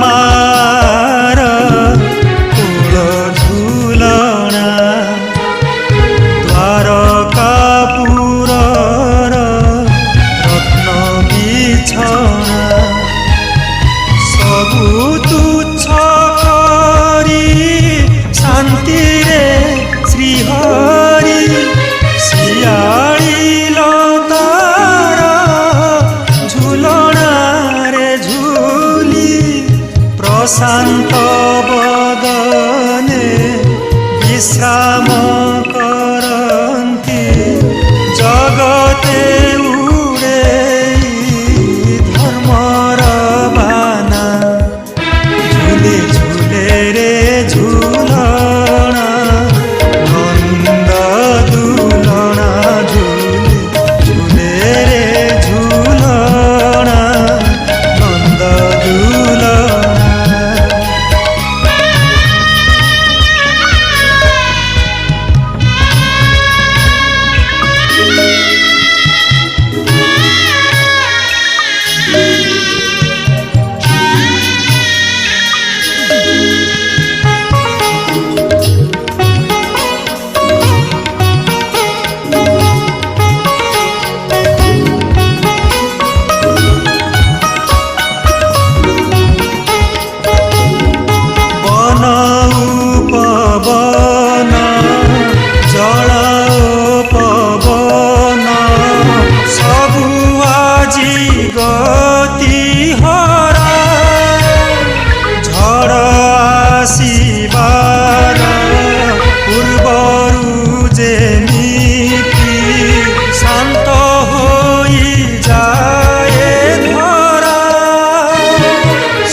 मार कुल झुलना द्वारकापुर रत्न बिछना सबु तुच्छ करी शांति रे श्रीहरि सियाड़ी लतार झुलना रे झुली प्रशांत बदने विश्राम करती जगते उड़े धर्मर बाना झूले झूले रे झूलना नंद दुलना झूले झूले रे झूलना नंद दुलना पवन जल पवन सबु आजी गति हरा झड़ आसीबार पूर्वरु जेमिति शांत होई जाए धरा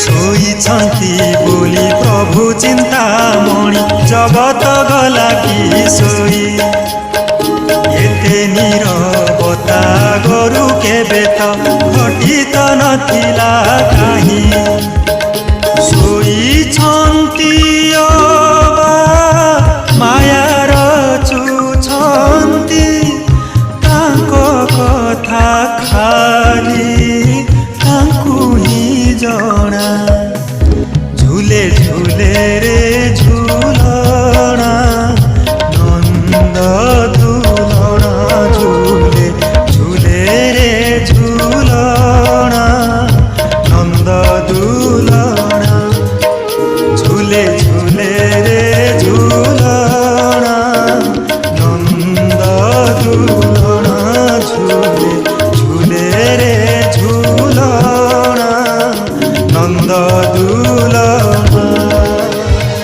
शोइछन्ति बोली प्रभु चिंतामणि जगत गला कि सोई एते नीरवता गरु केबे त घटित नथिला काहीं।